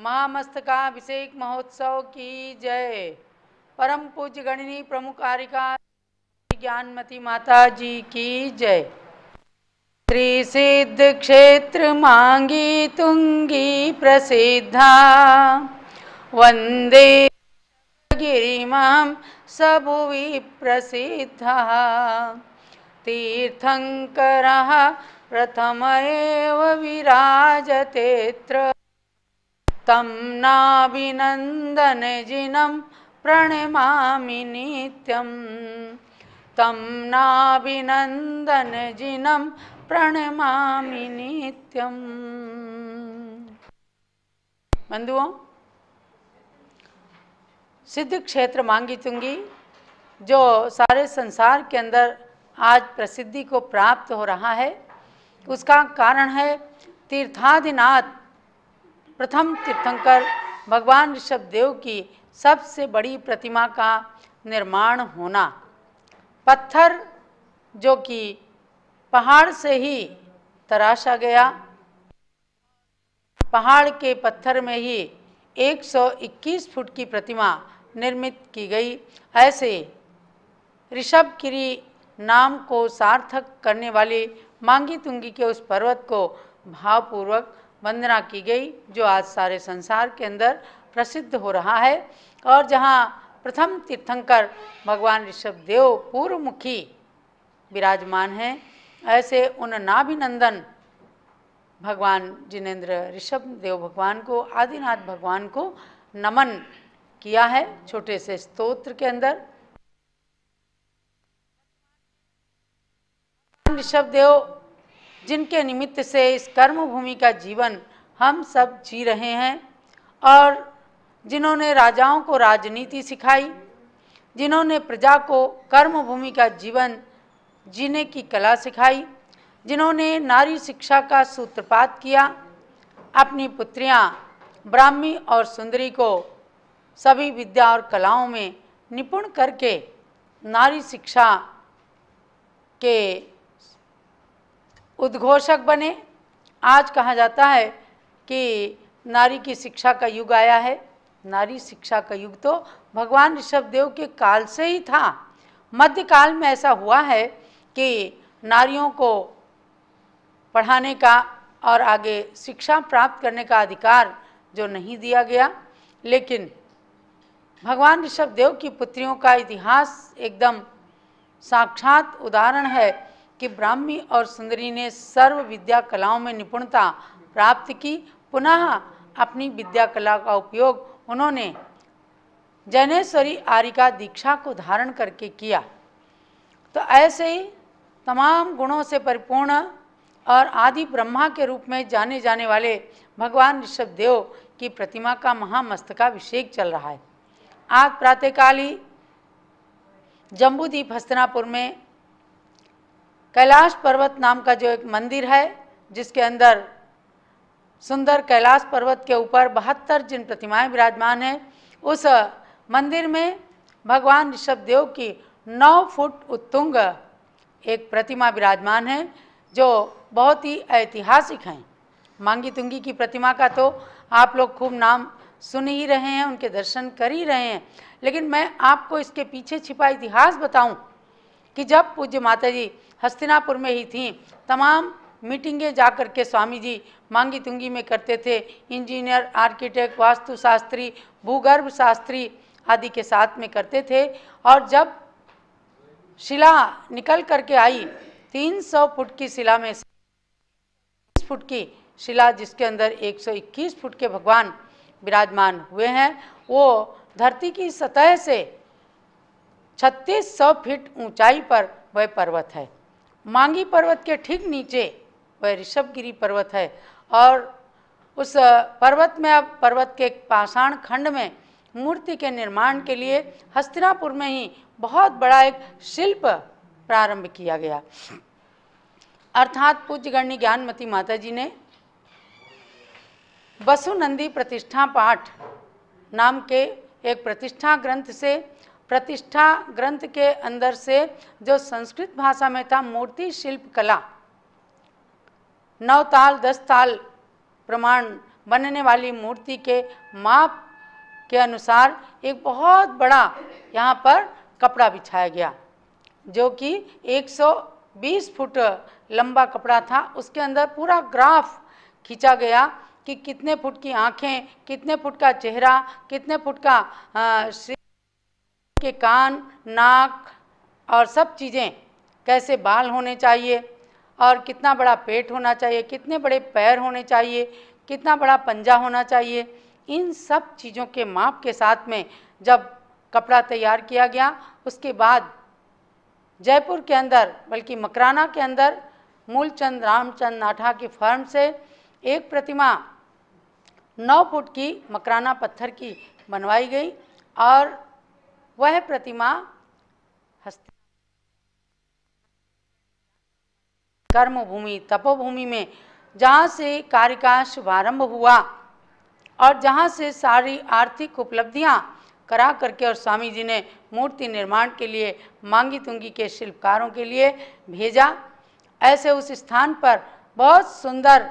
महामस्तकाभिषेक महोत्सव की जय। परम पूज्य गणिनी प्रमुख आरिका ज्ञानमती माता जी की जय। श्री सिद्ध क्षेत्र मांगी तुंगी प्रसिद्धा, वंदे गिरिमां सबुवि प्रसिद्धा। तीर्थंकरः प्रथम एव विराजतेऽत्र, तं नाभिनन्दन जिनं प्रणमामि नित्यं। तं नाभिनन्दन जिनं प्रणमामि नित्यं। बंधुओं, सिद्ध क्षेत्र मांगी तुंगी जो सारे संसार के अंदर आज प्रसिद्धि को प्राप्त हो रहा है, उसका कारण है तीर्थादिनाथ प्रथम तीर्थंकर भगवान ऋषभदेव की सबसे बड़ी प्रतिमा का निर्माण होना। पत्थर जो कि पहाड़ से ही तराशा गया, पहाड़ के पत्थर में ही 121 फुट की प्रतिमा निर्मित की गई। ऐसे ऋषभगिरी नाम को सार्थक करने वाले मांगी तुंगी के उस पर्वत को भावपूर्वक वंदना की गई, जो आज सारे संसार के अंदर प्रसिद्ध हो रहा है और जहाँ प्रथम तीर्थंकर भगवान ऋषभदेव पूर्वमुखी विराजमान हैं। ऐसे उन नाभिनंदन भगवान जिनेन्द्र ऋषभदेव भगवान को, आदिनाथ भगवान को नमन किया है छोटे से स्तोत्र के अंदर। ऋषभदेव जिनके निमित्त से इस कर्म भूमि का जीवन हम सब जी रहे हैं और जिन्होंने राजाओं को राजनीति सिखाई, जिन्होंने प्रजा को कर्म भूमि का जीवन जीने की कला सिखाई, जिन्होंने नारी शिक्षा का सूत्रपात किया, अपनी पुत्रियां ब्राह्मी और सुंदरी को सभी विद्या और कलाओं में निपुण करके नारी शिक्षा के उद्घोषक बने। आज कहा जाता है कि नारी की शिक्षा का युग आया है। नारी शिक्षा का युग तो भगवान ऋषभदेव के काल से ही था। मध्यकाल में ऐसा हुआ है कि नारियों को पढ़ाने का और आगे शिक्षा प्राप्त करने का अधिकार जो नहीं दिया गया, लेकिन भगवान ऋषभदेव की पुत्रियों का इतिहास एकदम साक्षात उदाहरण है कि ब्राह्मी और सुंदरी ने सर्व विद्या कलाओं में निपुणता प्राप्त की। पुनः अपनी विद्या कला का उपयोग उन्होंने जैनेश्वरी आरिका दीक्षा को धारण करके किया। तो ऐसे ही तमाम गुणों से परिपूर्ण और आदि ब्रह्मा के रूप में जाने जाने वाले भगवान ऋषभदेव की प्रतिमा का महामस्तकाभिषेक चल रहा है। आज प्रातःकाल ही जम्बूद्वीप हस्तिनापुर में कैलाश पर्वत नाम का जो एक मंदिर है, जिसके अंदर सुंदर कैलाश पर्वत के ऊपर 72 जिन प्रतिमाएं विराजमान हैं, उस मंदिर में भगवान ऋषभदेव की 9 फुट उत्तुंग एक प्रतिमा विराजमान है, जो बहुत ही ऐतिहासिक हैं। मांगी तुंगी की प्रतिमा का तो आप लोग खूब नाम सुन ही रहे हैं, उनके दर्शन कर ही रहे हैं, लेकिन मैं आपको इसके पीछे छिपा इतिहास बताऊं कि जब पूज्य माता जी हस्तिनापुर में ही थीं, तमाम मीटिंगें जाकर के स्वामी जी मांगी तुंगी में करते थे। इंजीनियर, आर्किटेक्ट, वास्तुशास्त्री, भूगर्भ शास्त्री आदि के साथ में करते थे। और जब शिला निकल करके आई 300 फुट की शिला में 20 फुट की शिला, जिसके अंदर 121 फुट के भगवान विराजमान हुए हैं, वो धरती की सतह से 3600 फीट ऊंचाई पर वह पर्वत है। मांगी पर्वत के ठीक नीचे वह ऋषभगिरी पर्वत है और उस पर्वत में, अब पर्वत के पाषाण खंड में मूर्ति के निर्माण के लिए हस्तिनापुर में ही बहुत बड़ा एक शिल्प प्रारंभ किया गया। अर्थात पूज्य गणनी ज्ञानमती माता जी ने वसुनंदी प्रतिष्ठा पाठ नाम के एक प्रतिष्ठा ग्रंथ से, प्रतिष्ठा ग्रंथ के अंदर से जो संस्कृत भाषा में था मूर्ति शिल्प कला, 9 ताल 10 ताल प्रमाण बनने वाली मूर्ति के माप के अनुसार एक बहुत बड़ा यहाँ पर कपड़ा बिछाया गया, जो कि 120 फुट लंबा कपड़ा था। उसके अंदर पूरा ग्राफ खींचा गया कि कितने फुट की आँखें, कितने फुट का चेहरा, कितने फुट का के कान, नाक और सब चीज़ें, कैसे बाल होने चाहिए और कितना बड़ा पेट होना चाहिए, कितने बड़े पैर होने चाहिए, कितना बड़ा पंजा होना चाहिए। इन सब चीज़ों के माप के साथ में जब कपड़ा तैयार किया गया, उसके बाद जयपुर के अंदर, बल्कि मकराना के अंदर मूलचंद रामचंद नाठा की फर्म से एक प्रतिमा 9 फुट की मकराना पत्थर की बनवाई गई और वह प्रतिमा कर्मभूमि तपोभूमि में, जहाँ से कार्य का शुभारंभ हुआ और जहाँ से सारी आर्थिक उपलब्धियाँ करा करके और स्वामी जी ने मूर्ति निर्माण के लिए मांगी तुंगी के शिल्पकारों के लिए भेजा। ऐसे उस स्थान पर बहुत सुंदर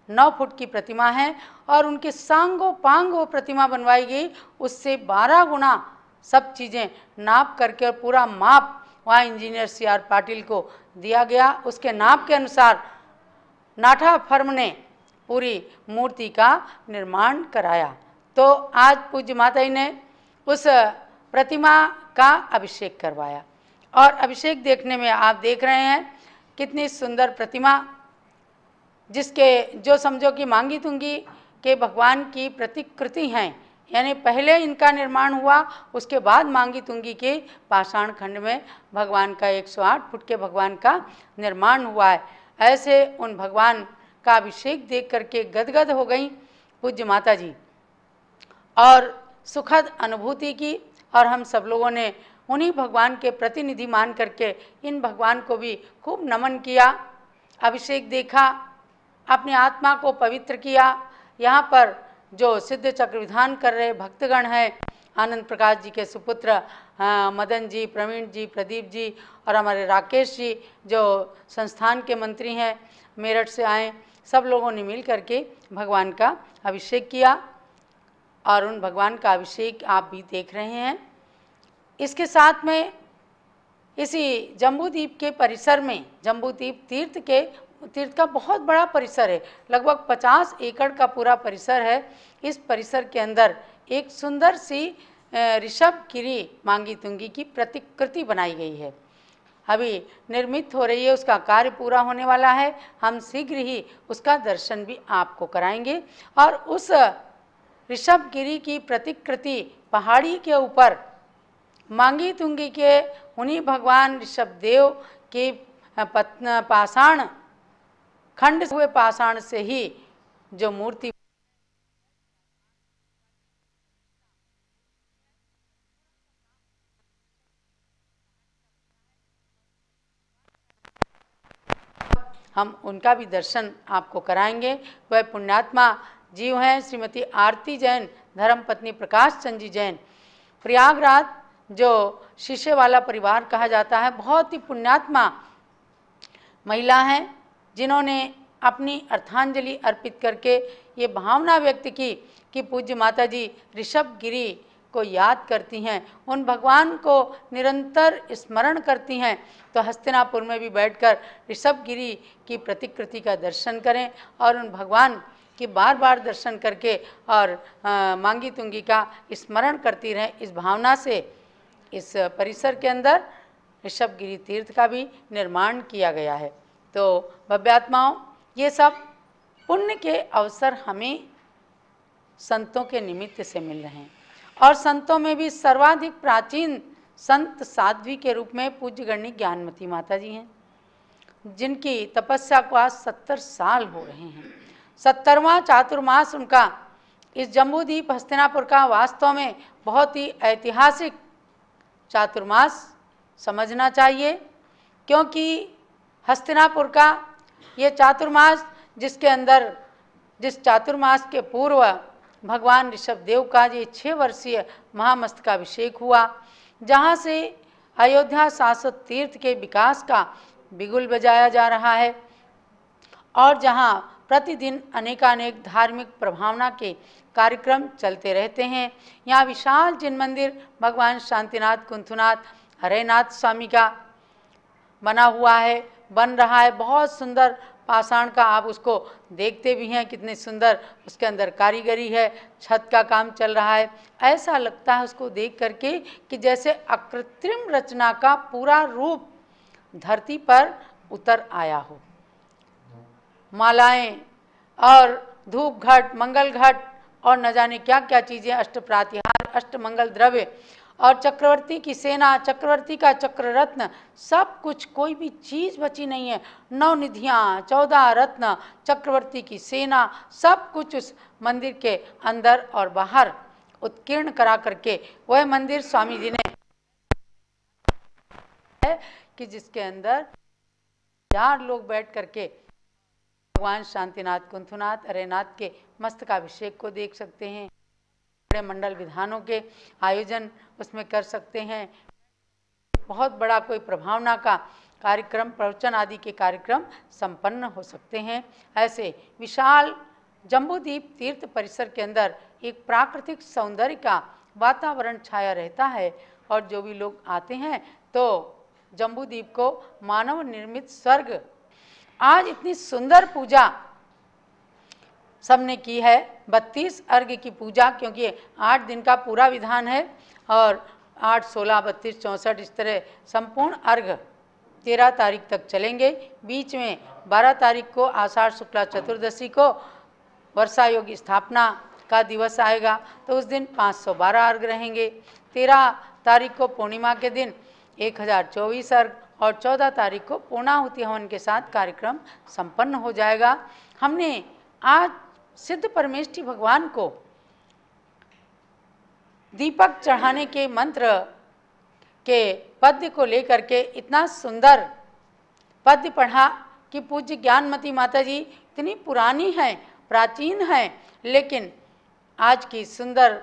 9 फुट की प्रतिमा है और उनके सांगो पांग वो प्रतिमा बनवाई गई। उससे 12 गुना सब चीज़ें नाप करके और पूरा माप वहाँ इंजीनियर CR पाटिल को दिया गया। उसके नाप के अनुसार नाठा फर्म ने पूरी मूर्ति का निर्माण कराया। तो आज पूज्य माता जी ने उस प्रतिमा का अभिषेक करवाया और अभिषेक देखने में आप देख रहे हैं कितनी सुंदर प्रतिमा, जिसके जो समझो कि मांगी तुंगी के भगवान की प्रतिकृति हैं, यानी पहले इनका निर्माण हुआ, उसके बाद मांगी तुंगी के पाषाण खंड में भगवान का 108 फुट के भगवान का निर्माण हुआ है। ऐसे उन भगवान का अभिषेक देख करके गदगद हो गई पूज्य माता जी और सुखद अनुभूति की। और हम सब लोगों ने उन्हीं भगवान के प्रतिनिधि मान करके इन भगवान को भी खूब नमन किया, अभिषेक देखा, अपनी आत्मा को पवित्र किया। यहाँ पर जो सिद्ध चक्र विधान कर रहे भक्तगण हैं, आनंद प्रकाश जी के सुपुत्र मदन जी, प्रवीण जी, प्रदीप जी और हमारे राकेश जी जो संस्थान के मंत्री हैं, मेरठ से आए, सब लोगों ने मिल करके भगवान का अभिषेक किया और उन भगवान का अभिषेक आप भी देख रहे हैं। इसके साथ में इसी जम्बूद्वीप के परिसर में, जम्बूद्वीप तीर्थ का बहुत बड़ा परिसर है, लगभग 50 एकड़ का पूरा परिसर है। इस परिसर के अंदर एक सुंदर सी ऋषभगिरी मांगी तुंगी की प्रतिकृति बनाई गई है, अभी निर्मित हो रही है, उसका कार्य पूरा होने वाला है। हम शीघ्र ही उसका दर्शन भी आपको कराएंगे। और उस ऋषभगिरी की प्रतिकृति पहाड़ी के ऊपर मांगी तुंगी के उन्हीं भगवान ऋषभदेव के पाषाण खंड हुए पाषाण से ही जो मूर्ति हम उनका भी दर्शन आपको कराएंगे। वह पुण्यात्मा जीव हैं श्रीमती आरती जैन, धर्मपत्नी प्रकाश चंद जी जैन, प्रयागराज जो शीशे वाला परिवार कहा जाता है, बहुत ही पुण्यात्मा महिला हैं, जिन्होंने अपनी अर्धांजलि अर्पित करके ये भावना व्यक्त की कि पूज्य माता जी ऋषभगिरी को याद करती हैं, उन भगवान को निरंतर स्मरण करती हैं। तो हस्तिनापुर में भी बैठकर ऋषभगिरी की प्रतिकृति का दर्शन करें और उन भगवान की बार बार दर्शन करके और मांगी तुंगी का स्मरण करती रहें। इस भावना से इस परिसर के अंदर ऋषभगिरी तीर्थ का भी निर्माण किया गया है। तो भव्यात्माओं, ये सब पुण्य के अवसर हमें संतों के निमित्त से मिल रहे हैं और संतों में भी सर्वाधिक प्राचीन संत साध्वी के रूप में पूज्य गणनी ज्ञानमती माता जी हैं, जिनकी तपस्या को आज 70 साल हो रहे हैं। 70वां चातुर्मास उनका इस जम्बूद्वीप हस्तिनापुर का वास्तव में बहुत ही ऐतिहासिक चातुर्मास समझना चाहिए, क्योंकि हस्तिनापुर का ये चातुर्मास जिसके अंदर जिस चातुर्मास के पूर्व भगवान ऋषभदेव का ये 6 वर्षीय महामस्तकाभिषेक हुआ, जहाँ से अयोध्या शाश्वत तीर्थ के विकास का बिगुल बजाया जा रहा है और जहाँ प्रतिदिन अनेकानेक धार्मिक प्रभावना के कार्यक्रम चलते रहते हैं। यहाँ विशाल जिन मंदिर भगवान शांतिनाथ कुंथुनाथ हरेनाथ स्वामी का बना हुआ है, बन रहा है, बहुत सुंदर पाषाण का, आप उसको देखते भी हैं कितने सुंदर उसके अंदर कारीगरी है, छत का काम चल रहा है। ऐसा लगता है उसको देख करके कि जैसे अकृत्रिम रचना का पूरा रूप धरती पर उतर आया हो। मालाएं और धूप घट, मंगल घट और न जाने क्या क्या चीज़ें, अष्ट प्रातिहार, अष्ट मंगल द्रव्य और चक्रवर्ती की सेना, चक्रवर्ती का चक्र रत्न, सब कुछ, कोई भी चीज़ बची नहीं है। 9 निधियाँ, 14 रत्न, चक्रवर्ती की सेना, सब कुछ उस मंदिर के अंदर और बाहर उत्कीर्ण करा करके वह मंदिर स्वामी जी ने है कि जिसके अंदर 4 लोग बैठ करके भगवान शांतिनाथ कुंथुनाथ हरेनाथ के मस्तकाभिषेक को देख सकते हैं। बड़े मंडल विधानों के आयोजन उसमें कर सकते हैं। बहुत बड़ा कोई प्रभावना का कार्यक्रम, प्रवचन आदि के कार्यक्रम संपन्न हो सकते हैं। ऐसे विशाल जम्बूद्वीप तीर्थ परिसर के अंदर एक प्राकृतिक सौंदर्य का वातावरण छाया रहता है और जो भी लोग आते हैं तो जम्बूद्वीप को मानव निर्मित स्वर्ग, आज इतनी सुंदर पूजा सबने की है, 32 अर्घ्य की पूजा, क्योंकि 8 दिन का पूरा विधान है और 8, 16, 32, 64 इस तरह संपूर्ण अर्घ्य 13 तारीख तक चलेंगे। बीच में 12 तारीख को आषाढ़ शुक्ला चतुर्दशी को वर्षा योग स्थापना का दिवस आएगा, तो उस दिन 512 अर्घ्य रहेंगे। 13 तारीख को पूर्णिमा के दिन 1024 अर्घ्य और 14 तारीख को पूर्णाहुति हवन के साथ कार्यक्रम संपन्न हो जाएगा। हमने आज सिद्ध परमेष्ठी भगवान को दीपक चढ़ाने के मंत्र के पद्य को लेकर के इतना सुंदर पद्य पढ़ा कि पूज्य ज्ञानमती माता जी इतनी पुरानी हैं, प्राचीन हैं, लेकिन आज की सुंदर